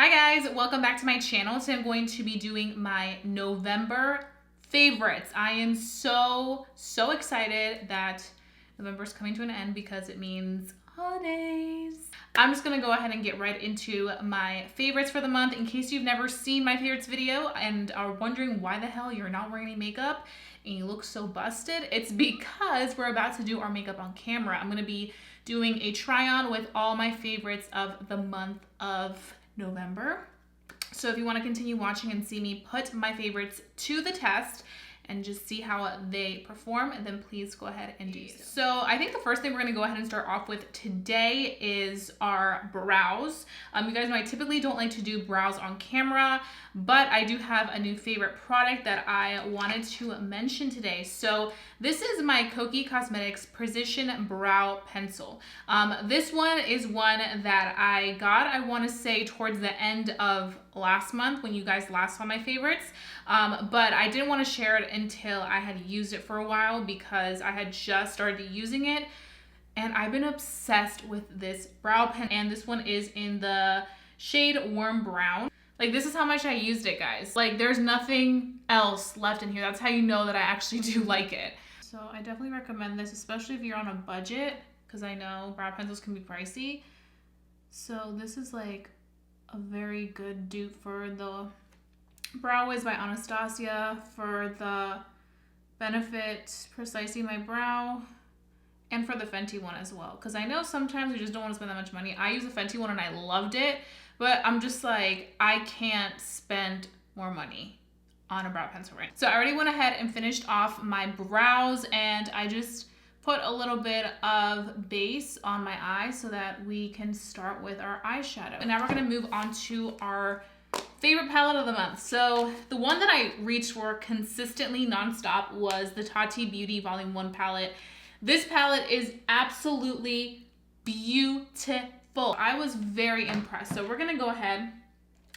Hi guys, welcome back to my channel. Today I'm going to be doing my November favorites. I am so excited that November is coming to an end because it means holidays. I'm just gonna go ahead and get right into my favorites for the month. In case you've never seen my favorites video and are wondering why the hell you're not wearing any makeup and you look so busted, it's because we're about to do our makeup on camera. I'm gonna be doing a try on with all my favorites of the month of November. So if you want to continue watching and see me put my favorites to the test and just see how they perform, then please go ahead and do so. So I think the first thing we're going to go ahead and start off with today is our brows. You guys know I typically don't like to do brows on camera, but I do have a new favorite product that I wanted to mention today. So this is my Kokie Cosmetics Precision Brow Pencil. This one is one that I got, I want to say, towards the end of last month when you guys last saw my favorites, but I didn't want to share it until I had used it for a while because I had just started using it and I've been obsessed with this brow pen, and this one is in the shade Warm Brown. Like, this is how much I used it, guys. Like, there's nothing else left in here. That's how you know that I actually do like it. So I definitely recommend this, especially if you're on a budget, because I know brow pencils can be pricey. So this is like a very good dupe for the Brow Wiz by Anastasia, for the Benefit Precisely My Brow, and for the Fenty one as well. Because I know sometimes you just don't want to spend that much money. I use the Fenty one and I loved it, but I'm just like, I can't spend more money on a brow pencil right now. So I already went ahead and finished off my brows, and I just put a little bit of base on my eye so that we can start with our eyeshadow. And now we're gonna move on to our favorite palette of the month. So the one that I reached for consistently nonstop was the Tati Beauty Volume 1 palette. This palette is absolutely beautiful. I was very impressed. So we're gonna go ahead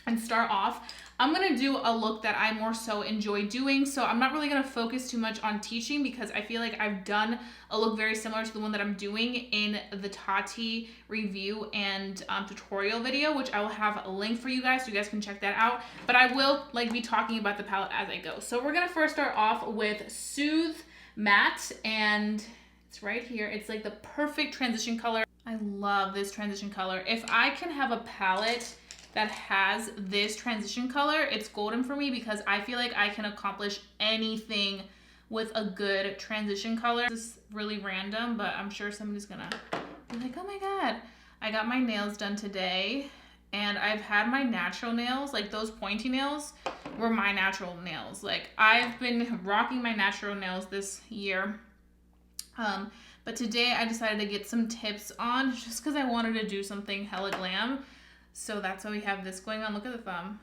and start off. I'm gonna do a look that I more so enjoy doing. So I'm not really gonna focus too much on teaching because I feel like I've done a look very similar to the one that I'm doing in the Tati review and tutorial video, which I will have a link for you guys so you guys can check that out. But I will be talking about the palette as I go. So we're gonna first start off with Soothe Matte, and it's right here. It's like the perfect transition color. I love this transition color. If I can have a palette that has this transition color, it's golden for me because I feel like I can accomplish anything with a good transition color. This is really random, but I'm sure somebody's gonna be like, oh my God. I got my nails done today, and I've had my natural nails, like those pointy nails were my natural nails. Like, I've been rocking my natural nails this year. But today I decided to get some tips on just because I wanted to do something hella glam. So that's why we have this going on. Look at the thumb.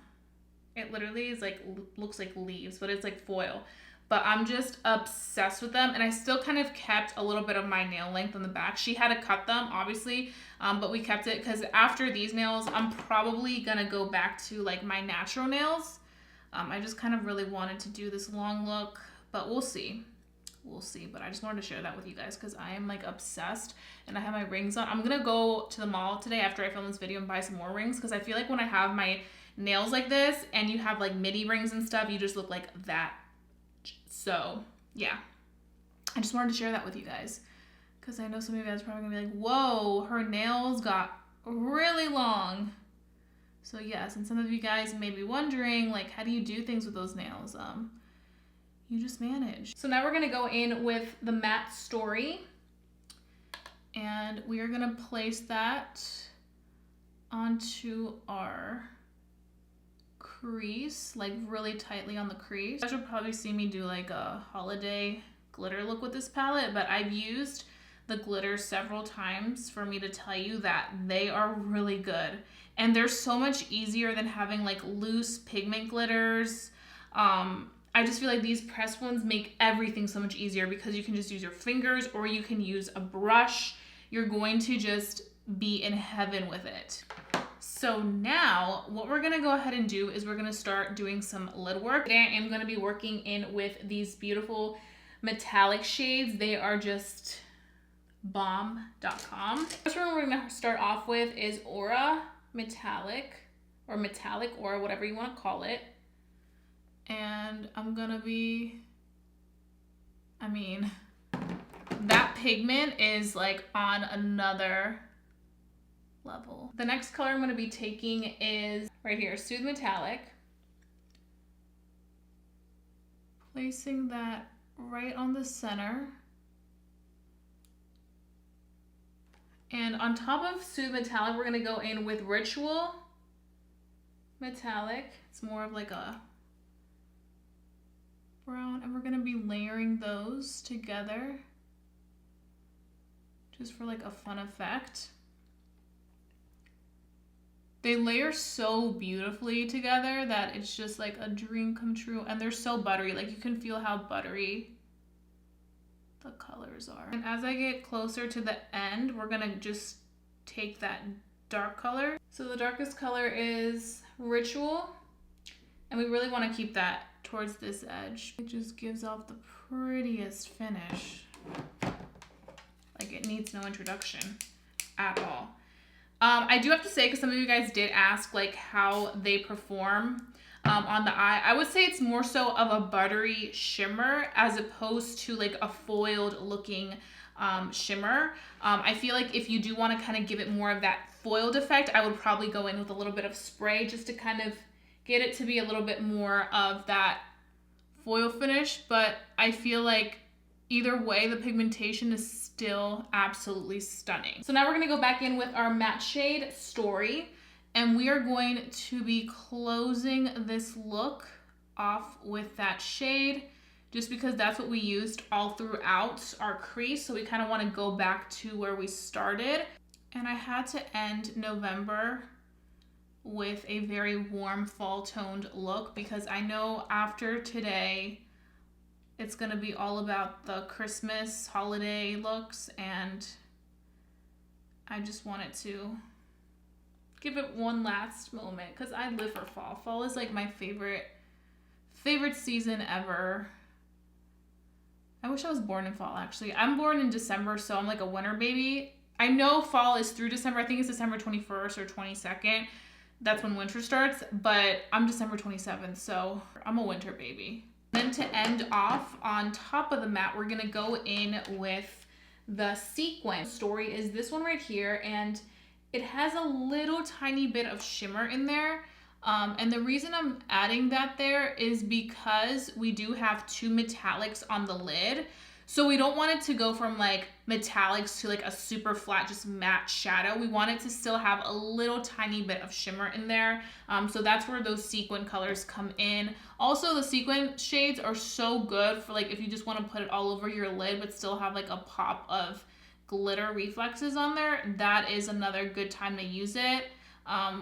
It literally is like, looks like leaves, but it's like foil. But I'm just obsessed with them. And I still kind of kept a little bit of my nail length on the back. She had to cut them, obviously, but we kept it because after these nails, I'm probably gonna go back to like my natural nails. I just kind of really wanted to do this long look, but we'll see. We'll see, but I just wanted to share that with you guys because I am like obsessed, and I have my rings on. I'm gonna go to the mall today after I film this video and buy some more rings because I feel like when I have my nails like this and you have like midi rings and stuff, you just look like that. So yeah, I just wanted to share that with you guys because I know some of you guys are probably gonna be like, whoa, her nails got really long. So yes, and some of you guys may be wondering, like, how do you do things with those nails? You just manage. So now we're gonna go in with the Matte Story, and we are gonna place that onto our crease, like really tightly on the crease. You guys will probably see me do like a holiday glitter look with this palette, but I've used the glitter several times for me to tell you that they are really good. And they're so much easier than having like loose pigment glitters. I just feel like these pressed ones make everything so much easier because you can just use your fingers or you can use a brush. You're going to just be in heaven with it. So now what we're gonna go ahead and do is we're gonna start doing some lid work. Today I am gonna be working in with these beautiful metallic shades. They are just bomb.com. First one we're gonna start off with is Aura Metallic or metallic or whatever you want to call it. And I'm gonna be, I mean, that pigment is like on another level. The next color I'm gonna be taking is right here, Smooth Metallic. Placing that right on the center. And on top of Smooth Metallic, we're gonna go in with Ritual Metallic. It's more of like a brown, and we're gonna be layering those together just for like a fun effect. They layer so beautifully together that it's just like a dream come true, and they're so buttery. Like you can feel how buttery the colors are. And as I get closer to the end, we're gonna just take that dark color. So the darkest color is Ritual, and we really want to keep that towards this edge. It just gives off the prettiest finish. Like it needs no introduction at all. I do have to say, because some of you guys did ask like how they perform on the eye, I would say it's more so of a buttery shimmer as opposed to like a foiled looking shimmer. I feel like if you do want to kind of give it more of that foiled effect, I would probably go in with a little bit of spray just to kind of get it to be a little bit more of that foil finish. But I feel like either way, the pigmentation is still absolutely stunning. So now we're gonna go back in with our matte shade Story, and we are going to be closing this look off with that shade, just because that's what we used all throughout our crease. So we kind of want to go back to where we started. And I had to end November with a very warm fall toned look, because I know after today it's gonna be all about the Christmas holiday looks, and I just wanted to give it one last moment because I live for fall. Fall is like my favorite season ever. I wish I was born in fall, actually. I'm born in December, so I'm like a winter baby. I know fall is through December. I think it's December 21st or 22nd. That's when winter starts, but I'm December 27th, so I'm a winter baby. Then to end off on top of the matte, we're gonna go in with the sequin. Story is this one right here, and it has a little tiny bit of shimmer in there. And the reason I'm adding that there is because we do have two metallics on the lid. So we don't want it to go from like metallics to like a super flat, just matte shadow. We want it to still have a little tiny bit of shimmer in there. So that's where those sequin colors come in. Also, the sequin shades are so good for like if you just want to put it all over your lid but still have like a pop of glitter reflexes on there. That is another good time to use it.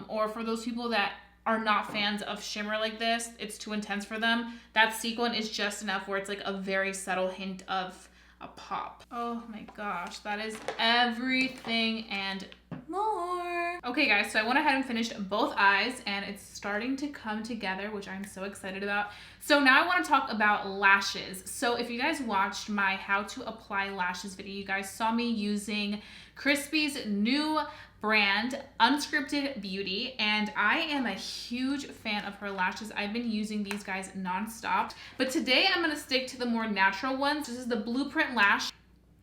Or for those people that are not fans of shimmer like this, it's too intense for them, that sequin is just enough where it's like a very subtle hint of a pop. Oh my gosh, that is everything and more. Okay guys, so I went ahead and finished both eyes, and it's starting to come together, which I'm so excited about. So now I want to talk about lashes. So if you guys watched my how to apply lashes video, you guys saw me using Crispy's new brand, Unscripted Beauty, and I am a huge fan of her lashes. I've been using these guys nonstop, but today I'm gonna stick to the more natural ones. This is the Blueprint Lash,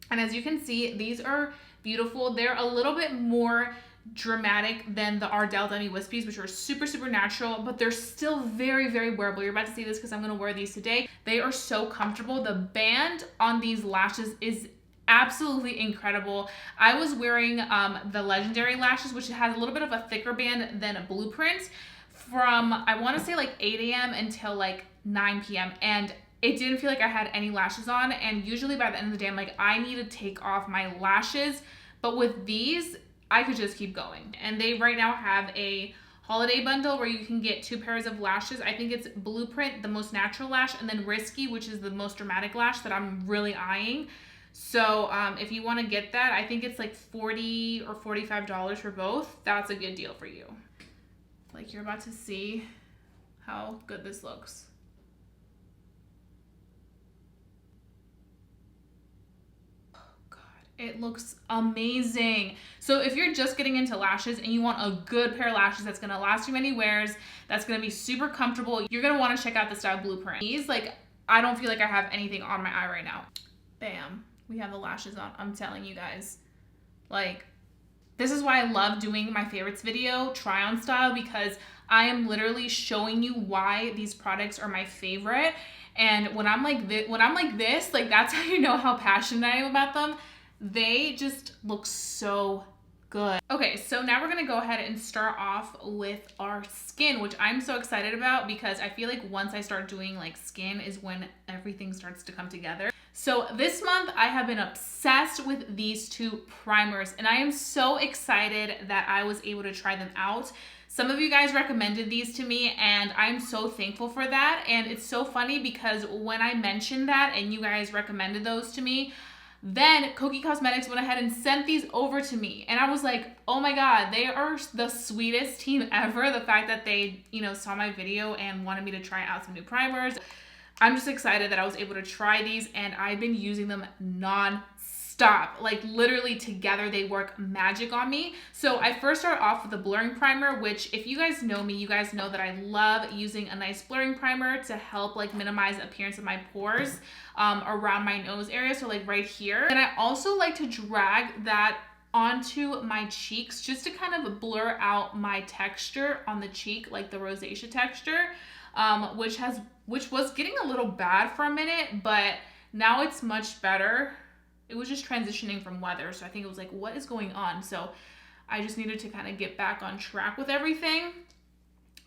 and as you can see, these are beautiful. They're a little bit more dramatic than the Ardell Demi Wispies, which are super, super natural, but they're still very, very wearable. You're about to see this because I'm gonna wear these today. They are so comfortable. The band on these lashes is absolutely incredible. I was wearing the Legendary lashes, which has a little bit of a thicker band than a Blueprint, from I want to say like 8 a.m. until like 9 p.m. and it didn't feel like I had any lashes on. And usually by the end of the day, I'm like, I need to take off my lashes. But with these, I could just keep going. And they right now have a holiday bundle where you can get 2 pairs of lashes. I think it's Blueprint, the most natural lash, and then Risky, which is the most dramatic lash that I'm really eyeing. So if you want to get that, I think it's like $40 or $45 for both. That's a good deal for you. Like, you're about to see how good this looks. Oh God, It looks amazing. So if you're just getting into lashes and you want a good pair of lashes that's gonna last you many wears, that's gonna be super comfortable, you're gonna wanna check out the Style Blueprint. These, like, I don't feel like I have anything on my eye right now. Bam, we have the lashes on. I'm telling you guys, like, this is why I love doing my favorites video, try on style, because I am literally showing you why these products are my favorite. And when I'm like this, like, that's how you know how passionate I am about them. They just look so good. Okay, so now we're gonna go ahead and start off with our skin, which I'm so excited about because I feel like once I start doing like skin is when everything starts to come together. So this month I have been obsessed with these two primers, and I am so excited that I was able to try them out. Some of you guys recommended these to me, and I'm so thankful for that. And it's so funny because when I mentioned that and you guys recommended those to me, then Kokie Cosmetics went ahead and sent these over to me. And I was like, oh my God, they are the sweetest team ever. The fact that they, you know, saw my video and wanted me to try out some new primers. I'm just excited that I was able to try these, and I've been using them non-stop. Like, literally together they work magic on me. So I first start off with a blurring primer, which if you guys know me, you guys know that I love using a nice blurring primer to help like minimize the appearance of my pores around my nose area, so like right here. And I also like to drag that onto my cheeks just to kind of blur out my texture on the cheek, like the rosacea texture, which was getting a little bad for a minute, but now it's much better. It was just transitioning from weather, so I think it was like, what is going on? So I just needed to kind of get back on track with everything,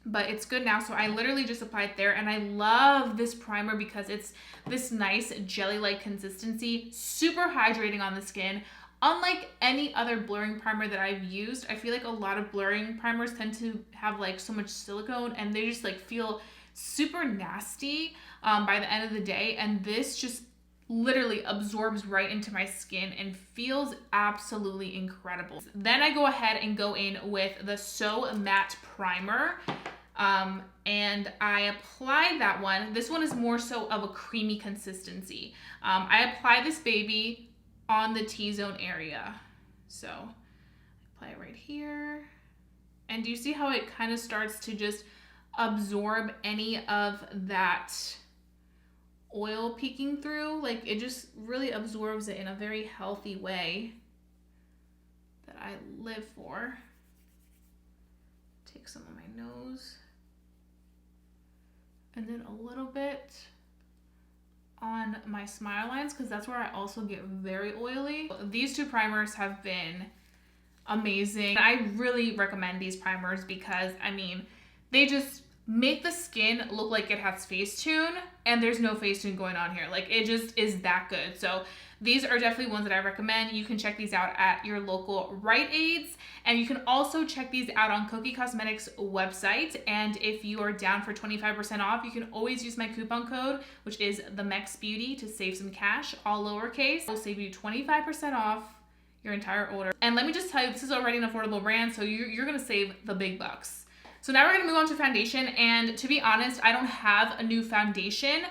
but it's good now. So I literally just applied there, and I love this primer because it's this nice jelly-like consistency, super hydrating on the skin. Unlike any other blurring primer that I've used, I feel like a lot of blurring primers tend to have like so much silicone, and they just like feel super nasty by the end of the day. And this just literally absorbs right into my skin and feels absolutely incredible. Then I go ahead and go in with the So Matte Primer, and I apply that one. This one is more so of a creamy consistency. I apply this baby on the T-zone area. So apply it right here. And do you see how it kind of starts to just absorb any of that oil peeking through? Like, it just really absorbs it in a very healthy way that I live for. Take some on my nose, and then a little bit on my smile lines, because that's where I also get very oily. These two primers have been amazing. I really recommend these primers because, I mean, they just make the skin look like it has Facetune, and there's no Facetune going on here. Like, it just is that good. So these are definitely ones that I recommend. You can check these out at your local Rite Aids, and you can also check these out on Kokie Cosmetics website. And if you are down for 25% off, you can always use my coupon code, which is the Mex Beauty, to save some cash, all lowercase. It'll save you 25% off your entire order. And let me just tell you, this is already an affordable brand, so you're gonna save the big bucks. So now we're gonna move on to foundation, and to be honest, I don't have a new foundation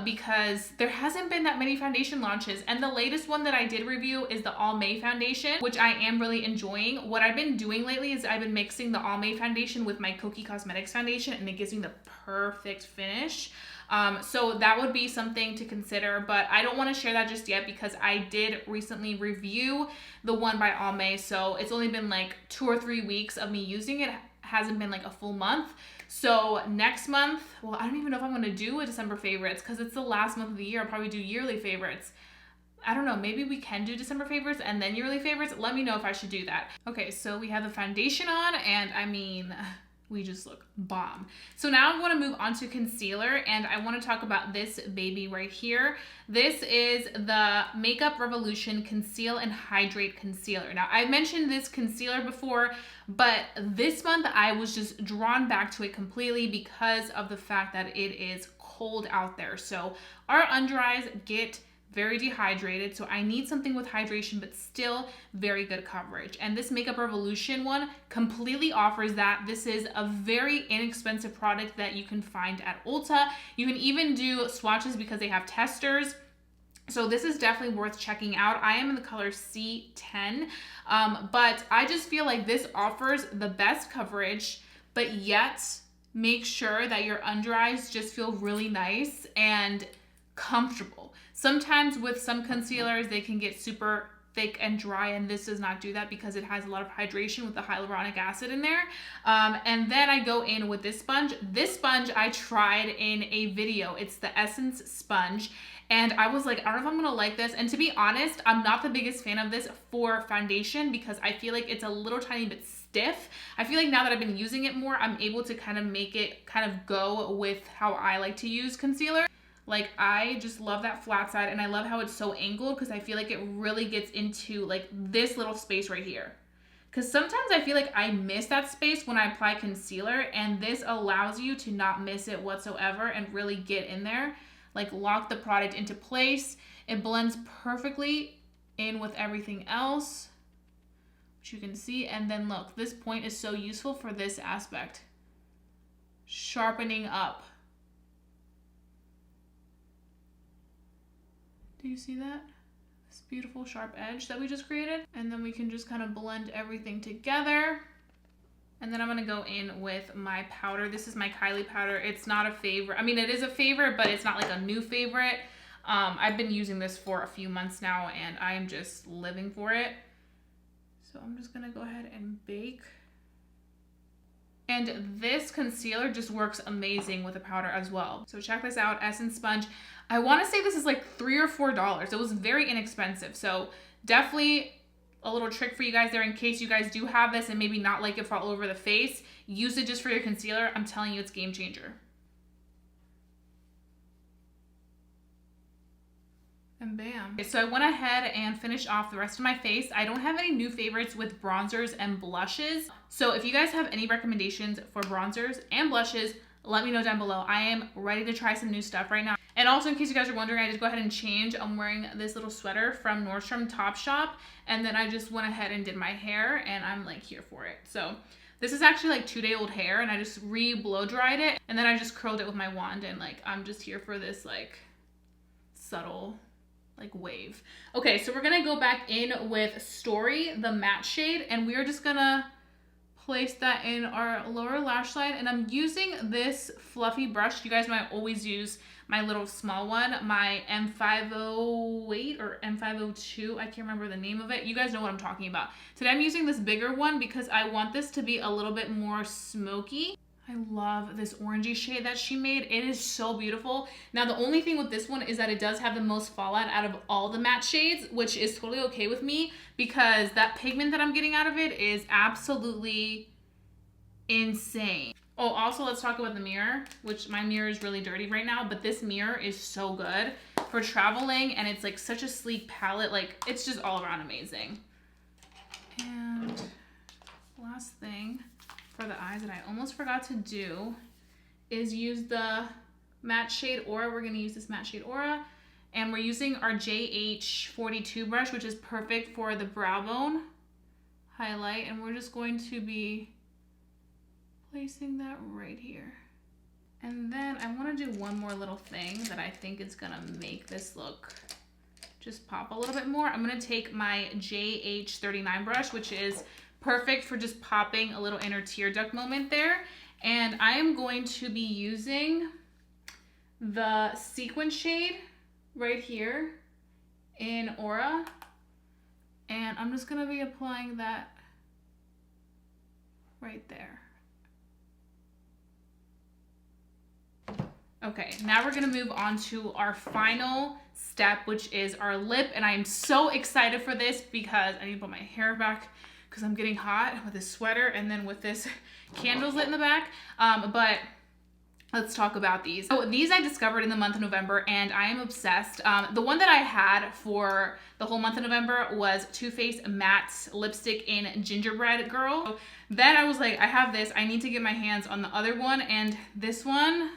because there hasn't been that many foundation launches, and the latest one that I did review is the All May foundation, which I am really enjoying. What I've been doing lately is I've been mixing the All May foundation with my Kokie Cosmetics foundation, and it gives me the perfect finish. So that would be something to consider, but I don't want to share that just yet because I did recently review the one by All May, so it's only been like 2 or 3 weeks of me using it. Hasn't been like a full month. So next month, well, I don't even know if I'm gonna do a December favorites because it's the last month of the year. I'll probably do yearly favorites. I don't know, maybe we can do December favorites and then yearly favorites. Let me know if I should do that. Okay, so we have the foundation on, and I mean, we just look bomb. So now I'm going to move on to concealer, and I want to talk about this baby right here. This is the Makeup Revolution Conceal and Hydrate Concealer. Now, I mentioned this concealer before, but this month I was just drawn back to it completely because of the fact that it is cold out there. So our under eyes get very dehydrated, so I need something with hydration but still very good coverage, and this Makeup Revolution one completely offers that. This is a very inexpensive product that you can find at Ulta. You can even do swatches because they have testers, So this is definitely worth checking out. I am in the color C10, but I just feel like this offers the best coverage, but yet make sure that your under eyes just feel really nice and comfortable. Sometimes with some concealers, they can get super thick and dry, and this does not do that because it has a lot of hydration with the hyaluronic acid in there. And then I go in with this sponge. This sponge I tried in a video. It's the Essence sponge. And I was like, I don't know if I'm gonna like this. And to be honest, I'm not the biggest fan of this for foundation because I feel like it's a little tiny bit stiff. I feel like now that I've been using it more, I'm able to kind of make it kind of go with how I like to use concealer. Like, I just love that flat side, and I love how it's so angled because I feel like it really gets into like this little space right here. Because sometimes I feel like I miss that space when I apply concealer, and this allows you to not miss it whatsoever and really get in there, like lock the product into place. It blends perfectly in with everything else, which you can see. And then look, this point is so useful for this aspect. Sharpening up. Do you see that? This beautiful sharp edge that we just created. And then we can just kind of blend everything together. And then I'm gonna go in with my powder. This is my Kylie powder. It's not a favorite. I mean, it is a favorite, but it's not like a new favorite. I've been using this for a few months now, and I'm just living for it. So I'm just gonna go ahead and bake. And this concealer just works amazing with a powder as well. So check this out, Essence Sponge. I wanna say this is like $3 or $4. It was very inexpensive. So definitely a little trick for you guys there in case you guys do have this and maybe not like it for all over the face. Use it just for your concealer. I'm telling you, it's game changer. And bam. Okay, so I went ahead and finished off the rest of my face. I don't have any new favorites with bronzers and blushes. So if you guys have any recommendations for bronzers and blushes, let me know down below. I am ready to try some new stuff right now. And also, in case you guys are wondering, I just go ahead and change. I'm wearing this little sweater from Nordstrom Topshop, and then I just went ahead and did my hair, and I'm like here for it. So this is actually like 2-day-old hair, and I just blow dried it, and then I just curled it with my wand, and like I'm just here for this like subtle like wave. Okay, so we're gonna go back in with Story, the matte shade, and we are just gonna place that in our lower lash line. And I'm using this fluffy brush. You guys might always use my little small one, my M508 or M502. I can't remember the name of it. You guys know what I'm talking about. Today I'm using this bigger one because I want this to be a little bit more smoky. I love this orangey shade that she made. It is so beautiful. Now, the only thing with this one is that it does have the most fallout out of all the matte shades, which is totally okay with me because that pigment that I'm getting out of it is absolutely insane. Oh, also let's talk about the mirror, which my mirror is really dirty right now, but this mirror is so good for traveling, and it's like such a sleek palette. Like, it's just all around amazing. And last thing for the eyes that I almost forgot to do is use the matte shade Aura. We're gonna use this matte shade Aura, and we're using our JH42 brush, which is perfect for the brow bone highlight, and we're just going to be placing that right here. And then I want to do one more little thing that I think is gonna make this look just pop a little bit more. I'm gonna take my JH39 brush, which is perfect for just popping a little inner tear duct moment there. And I am going to be using the sequin shade right here in Aura. And I'm just gonna be applying that right there. Okay, now we're gonna move on to our final step, which is our lip. And I am so excited for this because I need to put my hair back because I'm getting hot with this sweater and then with this candles lit in the back. But let's talk about these. So these I discovered in the month of November, and I am obsessed. The one that I had for the whole month of November was Too Faced Matte Lipstick in Gingerbread Girl. So then I was like, I have this, I need to get my hands on the other one, and this one,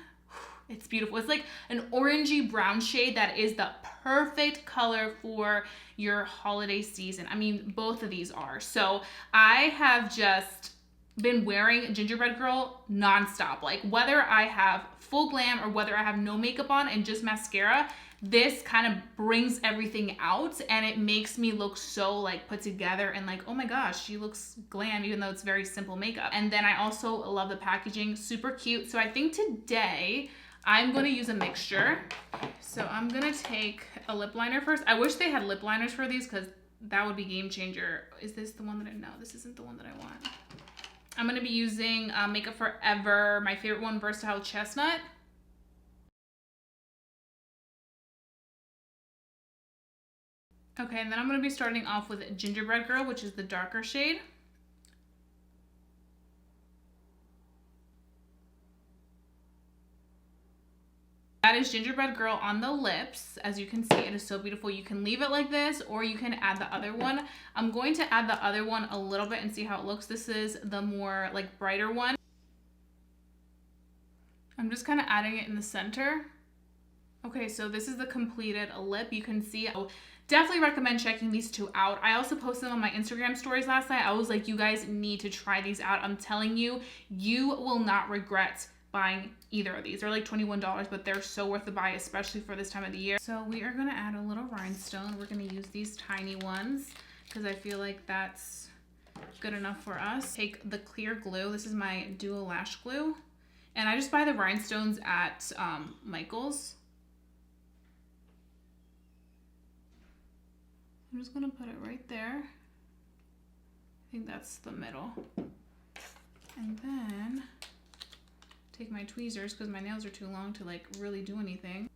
it's beautiful. It's like an orangey brown shade that is the perfect color for your holiday season. I mean, both of these are. So I have just been wearing Gingerbread Girl nonstop. Like whether I have full glam or whether I have no makeup on and just mascara, this kind of brings everything out and it makes me look so like put together and like, oh my gosh, she looks glam even though it's very simple makeup. And then I also love the packaging, super cute. So I think today I'm going to use a mixture. So I'm going to take a lip liner first. I wish they had lip liners for these because that would be game changer. Is this the one that no, this isn't the one that I want. I'm going to be using Makeup Forever, my favorite one, Versatile Chestnut. Okay, and then I'm going to be starting off with Gingerbread Girl, which is the darker shade. That is Gingerbread Girl on the lips. As you can see, it is so beautiful. You can leave it like this or you can add the other one. I'm going to add the other one a little bit and see how it looks. This is the more like brighter one. I'm just kind of adding it in the center. Okay, so this is the completed lip. You can see, I definitely recommend checking these two out. I also posted them on my Instagram stories last night. I was like, you guys need to try these out. I'm telling you, you will not regret buying either of these. They're like $21, but they're so worth the buy, especially for this time of the year. So we are gonna add a little rhinestone. We're gonna use these tiny ones because I feel like that's good enough for us. Take the clear glue. This is my Duo Lash Glue. And I just buy the rhinestones at Michael's. I'm just gonna put it right there. I think that's the middle. And then take my tweezers because my nails are too long to like really do anything.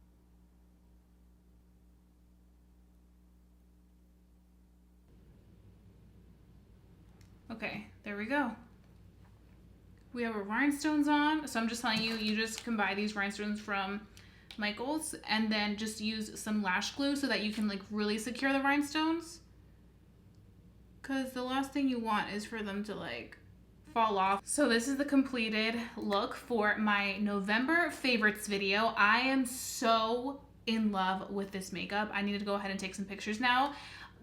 Okay, there we go. We have our rhinestones on. So I'm just telling you, you just can buy these rhinestones from Michael's and then just use some lash glue so that you can like really secure the rhinestones. Because the last thing you want is for them to like fall off. So this is the completed look for my November favorites video. I am so in love with this makeup. I need to go ahead and take some pictures now.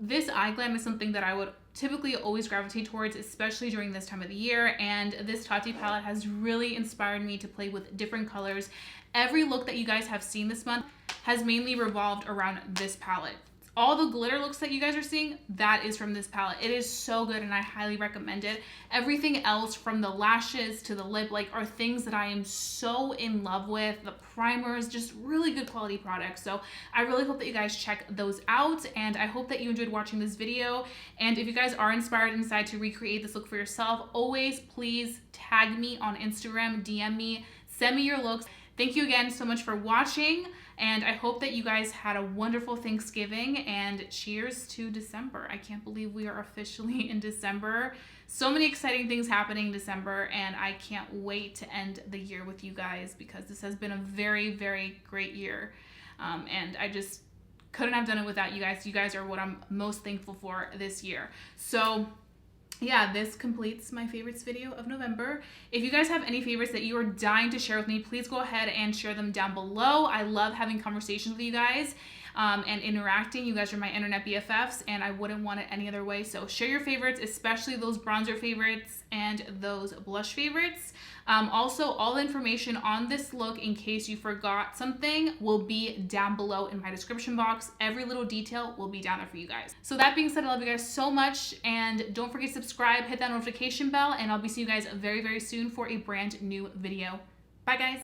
This eye glam is something that I would typically always gravitate towards, especially during this time of the year. And this Tati palette has really inspired me to play with different colors. Every look that you guys have seen this month has mainly revolved around this palette. All the glitter looks that you guys are seeing, that is from this palette. It is so good and I highly recommend it. Everything else from the lashes to the lip like are things that I am so in love with. The primers, just really good quality products. So I really hope that you guys check those out and I hope that you enjoyed watching this video. And if you guys are inspired and decide to recreate this look for yourself, always please tag me on Instagram, DM me, send me your looks. Thank you again so much for watching. And I hope that you guys had a wonderful Thanksgiving and cheers to December. I can't believe we are officially in December. So many exciting things happening in December and I can't wait to end the year with you guys because this has been a very, very great year. And I just couldn't have done it without you guys. You guys are what I'm most thankful for this year. So yeah, this completes my favorites video of November. If you guys have any favorites that you are dying to share with me, please go ahead and share them down below. I love having conversations with you guys and interacting. You guys are my internet BFFs and I wouldn't want it any other way. So share your favorites, especially those bronzer favorites and those blush favorites. Also, all the information on this look, in case you forgot something, will be down below in my description box. Every little detail will be down there for you guys. So that being said, I love you guys so much and don't forget to subscribe, hit that notification bell, and I'll be seeing you guys very, very soon for a brand new video. Bye guys.